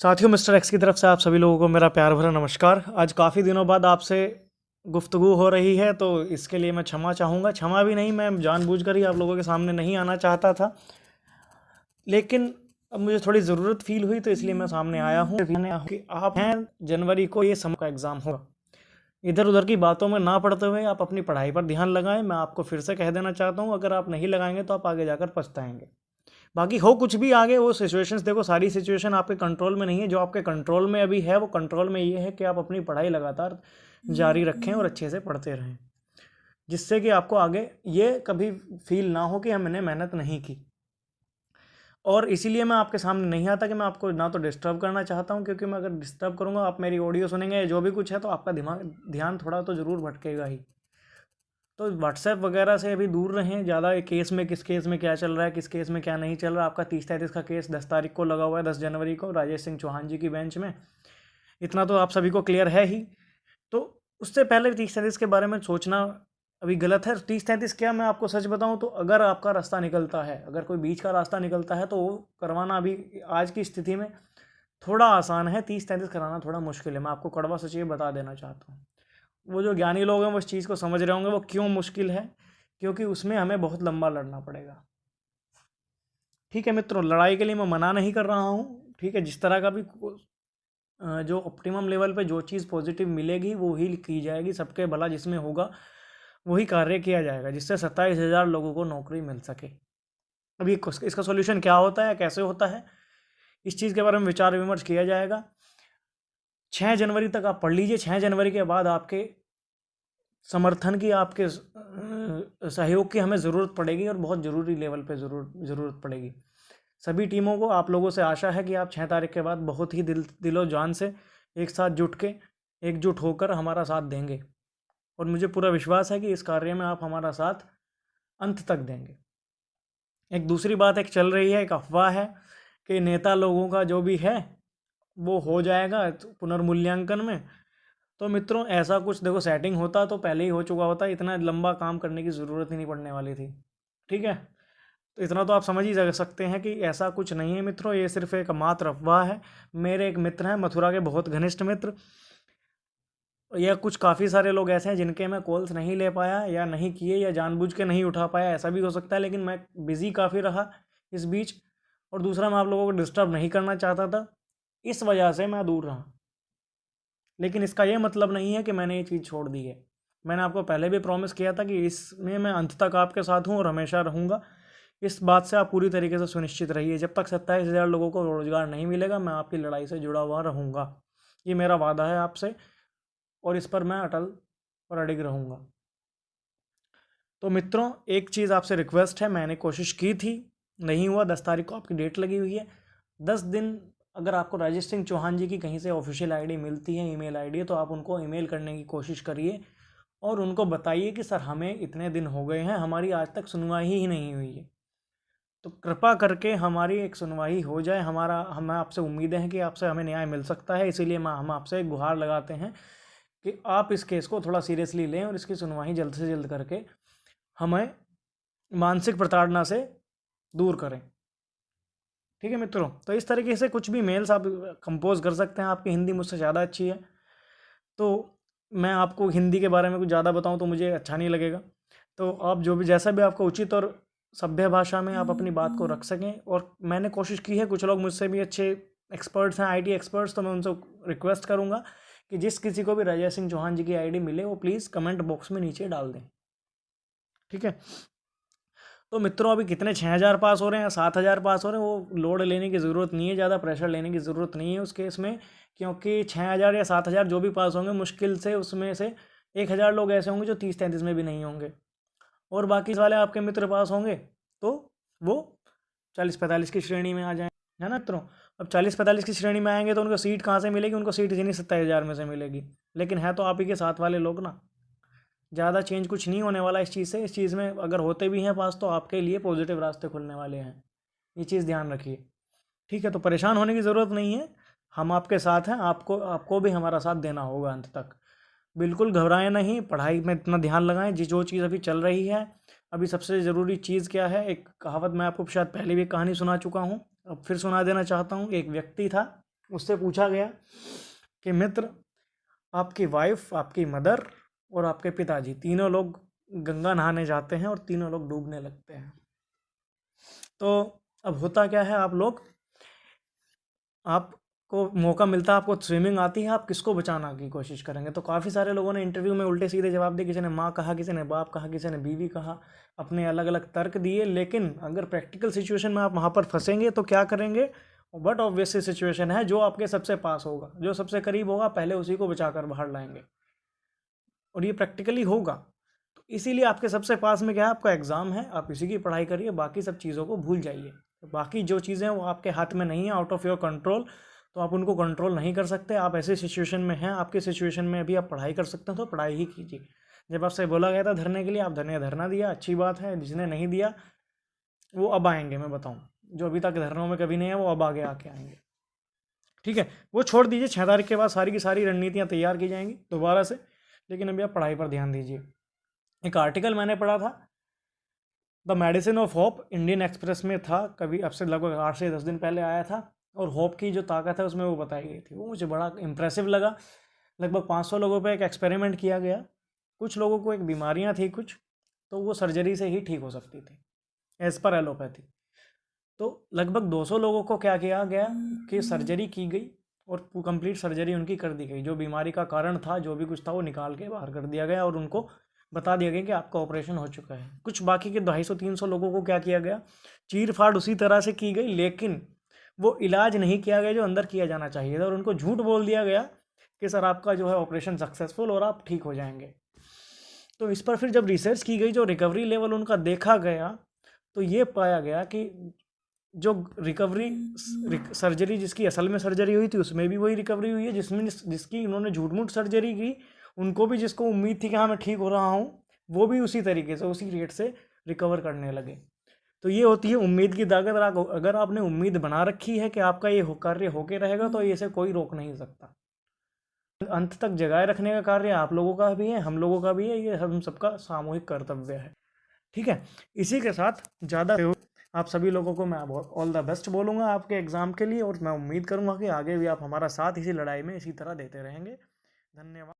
साथियों, mister x की तरफ से आप सभी लोगों को मेरा प्यार भरा नमस्कार। आज काफ़ी दिनों बाद आपसे गुफ्तगू हो रही है, तो इसके लिए मैं क्षमा चाहूँगा। क्षमा भी नहीं, मैं जानबूझकर ही आप लोगों के सामने नहीं आना चाहता था, लेकिन अब मुझे थोड़ी ज़रूरत फील हुई तो इसलिए मैं सामने आया हूँ कि आप हैं जनवरी को ये समर का एग्ज़ाम होगा। इधर उधर की बातों में ना पड़ते हुए आप अपनी पढ़ाई पर ध्यान लगाएं। मैं आपको फिर से कह देना चाहता हूँ, अगर आप नहीं लगाएंगे तो आप आगे जाकर पछताएंगे। बाकी हो कुछ भी आगे, वो सिचुएशंस देखो, सारी सिचुएशन आपके कंट्रोल में नहीं है। जो आपके कंट्रोल में अभी है वो कंट्रोल में ये है कि आप अपनी पढ़ाई लगातार जारी रखें और अच्छे से पढ़ते रहें, जिससे कि आपको आगे ये कभी फील ना हो कि हमने मेहनत नहीं की। और इसीलिए मैं आपके सामने नहीं आता कि मैं आपको ना तो डिस्टर्ब करना चाहता हूँ, क्योंकि मैं अगर डिस्टर्ब करूँगा, आप मेरी ऑडियो सुनेंगे जो भी कुछ है, तो आपका ध्यान थोड़ा तो ज़रूर भटकेगा ही। तो व्हाट्सएप वगैरह से अभी दूर रहें ज़्यादा। केस में किस केस में क्या चल रहा है, किस केस में क्या नहीं चल रहा। आपका 30-33 का केस 10 तारीख को लगा हुआ है, 10 जनवरी को, राजेश सिंह चौहान जी की बेंच में। इतना तो आप सभी को क्लियर है ही। तो उससे पहले 30-33 के बारे में सोचना अभी गलत है। 30-33 क्या, मैं आपको सच बताऊं तो अगर आपका रास्ता निकलता है, अगर कोई बीच का रास्ता निकलता है, तो वो करवाना अभी आज की स्थिति में थोड़ा आसान है। 30-33 कराना थोड़ा मुश्किल है। मैं आपको कड़वा सच ये बता देना चाहता हूँ। वो जो ज्ञानी लोग हैं वो इस चीज़ को समझ रहे होंगे वो क्यों मुश्किल है, क्योंकि उसमें हमें बहुत लंबा लड़ना पड़ेगा। ठीक है मित्रों, लड़ाई के लिए मैं मना नहीं कर रहा हूँ। ठीक है, जिस तरह का भी जो ऑप्टिमम लेवल पे जो चीज़ पॉजिटिव मिलेगी वो ही की जाएगी। सबके भला जिसमें होगा वही कार्य किया जाएगा, जिससे 27,000 लोगों को नौकरी मिल सके। अभी इसका सॉल्यूशन क्या होता है, कैसे होता है, इस चीज़ के बारे में विचार विमर्श किया जाएगा। 6 जनवरी तक आप पढ़ लीजिए। 6 जनवरी के बाद आपके समर्थन की, आपके सहयोग की हमें ज़रूरत पड़ेगी, और बहुत ज़रूरी लेवल पे ज़रूरत पड़ेगी। सभी टीमों को, आप लोगों से आशा है कि आप 6 तारीख के बाद बहुत ही दिलो जान से एक साथ एकजुट होकर हमारा साथ देंगे। और मुझे पूरा विश्वास है कि इस कार्य में आप हमारा साथ अंत तक देंगे। एक दूसरी बात एक चल रही है, एक अफवाह है कि नेता लोगों का जो भी है वो हो जाएगा पुनर्मूल्यांकन में। तो मित्रों, ऐसा कुछ देखो, सेटिंग होता तो पहले ही हो चुका होता। इतना लंबा काम करने की ज़रूरत ही नहीं पड़ने वाली थी। ठीक है, तो इतना तो आप समझ ही सकते हैं कि ऐसा कुछ नहीं है मित्रों। ये सिर्फ एक मात्र अफवाह है। मेरे एक मित्र हैं, मथुरा के बहुत घनिष्ठ मित्र, या कुछ काफ़ी सारे लोग ऐसे हैं जिनके मैं कॉल्स नहीं ले पाया, या नहीं किए, या जानबूझ के नहीं उठा पाया, ऐसा भी हो सकता है। लेकिन मैं बिज़ी काफ़ी रहा इस बीच, और दूसरा मैं आप लोगों को डिस्टर्ब नहीं करना चाहता था, इस वजह से मैं दूर रहा। लेकिन इसका ये मतलब नहीं है कि मैंने ये चीज़ छोड़ दी है। मैंने आपको पहले भी प्रॉमिस किया था कि इसमें मैं अंत तक आपके साथ हूँ और हमेशा रहूँगा। इस बात से आप पूरी तरीके से सुनिश्चित रहिए। जब तक 27,000 लोगों को रोज़गार नहीं मिलेगा, मैं आपकी लड़ाई से जुड़ा हुआ रहूँगा। ये मेरा वादा है आपसे, और इस पर मैं अटल और अडिग रहूँगा। तो मित्रों, एक चीज़ आपसे रिक्वेस्ट है, मैंने कोशिश की थी, नहीं हुआ। 10 तारीख को आपकी डेट लगी हुई है। 10 दिन अगर आपको राजेश सिंह चौहान जी की कहीं से ऑफिशियल आईडी मिलती है, ईमेल आईडी, तो आप उनको ईमेल करने की कोशिश करिए और उनको बताइए कि सर, हमें इतने दिन हो गए हैं, हमारी आज तक सुनवाई ही नहीं हुई है, तो कृपा करके हमारी एक सुनवाई हो जाए। हमें आपसे उम्मीदें हैं कि आपसे हमें न्याय मिल सकता है। इसीलिए हम आपसे एक गुहार लगाते हैं कि आप इस केस को थोड़ा सीरियसली लें और इसकी सुनवाई जल्द से जल्द करके हमें मानसिक प्रताड़ना से दूर करें। ठीक है मित्रों, तो इस तरीके से कुछ भी मेल्स आप कंपोज कर सकते हैं। आपकी हिंदी मुझसे ज़्यादा अच्छी है, तो मैं आपको हिंदी के बारे में कुछ ज़्यादा बताऊं तो मुझे अच्छा नहीं लगेगा। तो आप जो भी, जैसा भी आपको उचित और सभ्य भाषा में आप अपनी बात को रख सकें। और मैंने कोशिश की है, कुछ लोग मुझसे भी अच्छे एक्सपर्ट्स हैं, आईटी एक्सपर्ट्स, तो मैं उनसे रिक्वेस्ट करूँगा कि जिस किसी को भी राजेश सिंह चौहान जी की आईडी मिले वो प्लीज़ कमेंट बॉक्स में नीचे डाल दें। ठीक है, तो मित्रों, अभी कितने 6,000 पास हो रहे हैं या 7,000 पास हो रहे हैं, वो लोड लेने की ज़रूरत नहीं है, ज़्यादा प्रेशर लेने की ज़रूरत नहीं है उस केस में। क्योंकि 6,000 या 7,000 जो भी पास होंगे, मुश्किल से उसमें से 1,000 लोग ऐसे होंगे जो 30-33 में भी नहीं होंगे, और बाकी वाले आपके मित्र पास होंगे तो वो 40-45 की श्रेणी में आ जाए, है ना मित्रों। अब 40-45 की श्रेणी में आएंगे तो उनको सीट कहाँ से मिलेगी? उनको सीट इसी 27,000 में से मिलेगी। लेकिन है तो आप ही के साथ वाले लोग ना। ज़्यादा चेंज कुछ नहीं होने वाला इस चीज़ से। इस चीज़ में अगर होते भी हैं पास, तो आपके लिए पॉजिटिव रास्ते खुलने वाले हैं, ये चीज़ ध्यान रखिए। ठीक है, तो परेशान होने की ज़रूरत नहीं है, हम आपके साथ हैं। आपको भी हमारा साथ देना होगा अंत तक। बिल्कुल घबराएं नहीं, पढ़ाई में इतना ध्यान लगाएं। जो चीज़ अभी चल रही है, अभी सबसे ज़रूरी चीज़ क्या है? एक कहावत मैं आपको शायद पहले भी कहानी सुना चुका हूँ, अब फिर सुना देना चाहता हूँ। एक व्यक्ति था, उससे पूछा गया कि मित्र, आपकी वाइफ, आपकी मदर और आपके पिताजी तीनों लोग गंगा नहाने जाते हैं और तीनों लोग डूबने लगते हैं। तो अब होता क्या है, आपको मौका मिलता है, आपको स्विमिंग आती है, आप किसको बचाना की कोशिश करेंगे? तो काफ़ी सारे लोगों ने इंटरव्यू में उल्टे सीधे जवाब दिए। किसी ने माँ कहा, किसी ने बाप कहा, किसी ने बीवी कहा, अपने अलग अलग तर्क दिए। लेकिन अगर प्रैक्टिकल सिचुएशन में आप वहाँ पर फंसेंगे तो क्या करेंगे? बट ऑब्वियसली सिचुएशन है, जो आपके सबसे पास होगा, जो सबसे करीब होगा, पहले उसी को बचाकर बाहर लाएंगे, और ये प्रैक्टिकली होगा। तो इसीलिए आपके सबसे पास में क्या है? आपका एग्ज़ाम है, आप इसी की पढ़ाई करिए, बाकी सब चीज़ों को भूल जाइए। बाकी जो चीज़ें हैं वो आपके हाथ में नहीं है, आउट ऑफ योर कंट्रोल, तो आप उनको कंट्रोल नहीं कर सकते। आप ऐसी सिचुएशन में हैं, आपकी सिचुएशन में अभी आप पढ़ाई कर सकते हैं तो पढ़ाई ही कीजिए। जब आपसे बोला गया था धरने के लिए, आप धरना दिया, अच्छी बात है। जिसने नहीं दिया वो अब आएंगे, मैं बताऊँ, जो अभी तक धरनों में कभी नहीं है वो अब आगे आके आएंगे। ठीक है, वो छोड़ दीजिए, 6 तारीख के बाद सारी की सारी रणनीतियाँ तैयार की जाएंगी दोबारा से। लेकिन अभी आप पढ़ाई पर ध्यान दीजिए। एक आर्टिकल मैंने पढ़ा था, the medicine of hope, Indian express में था, कभी अब से लगभग 8 से 10 दिन पहले आया था, और होप की जो ताकत है उसमें वो बताई गई थी। वो मुझे बड़ा इंप्रेसिव लगा। लगभग 500 लोगों पे एक एक्सपेरिमेंट किया गया। कुछ लोगों को एक बीमारियां थी कुछ, तो वो सर्जरी से ही ठीक हो सकती थी एज़ पर एलोपैथी। तो लगभग 200 लोगों को क्या किया गया कि सर्जरी की गई और कंप्लीट सर्जरी उनकी कर दी गई। जो बीमारी का कारण था, जो भी कुछ था, वो निकाल के बाहर कर दिया गया और उनको बता दिया गया कि आपका ऑपरेशन हो चुका है। कुछ बाकी के 250-300 लोगों को क्या किया गया? चीर फाड़ उसी तरह से की गई, लेकिन वो इलाज नहीं किया गया जो अंदर किया जाना चाहिए था, और उनको झूठ बोल दिया गया कि सर आपका जो है ऑपरेशन सक्सेसफुल और आप ठीक हो जाएंगे। तो इस पर फिर जब रिसर्च की गई, जो रिकवरी लेवल उनका देखा गया, तो ये पाया गया कि जो रिकवरी सर्जरी जिसकी असल में सर्जरी हुई थी उसमें भी वही रिकवरी हुई है, जिसकी इन्होंने झूठ मूठ सर्जरी की, उनको भी, जिसको उम्मीद थी कि हाँ मैं ठीक हो रहा हूँ, वो भी उसी तरीके से उसी रेट से रिकवर करने लगे। तो ये होती है उम्मीद की ताकत। अगर आपने उम्मीद बना रखी है कि आपका ये कार्य होके रहेगा, तो इसे कोई रोक नहीं सकता। अंत तक जगाए रखने का कार्य आप लोगों का भी है, हम लोगों का भी है, ये हम सबका सामूहिक कर्तव्य है। ठीक है, इसी के साथ ज़्यादा आप सभी लोगों को मैं ऑल द बेस्ट बोलूँगा आपके एग्ज़ाम के लिए, और मैं उम्मीद करूँगा कि आगे भी आप हमारा साथ इसी लड़ाई में इसी तरह देते रहेंगे। धन्यवाद।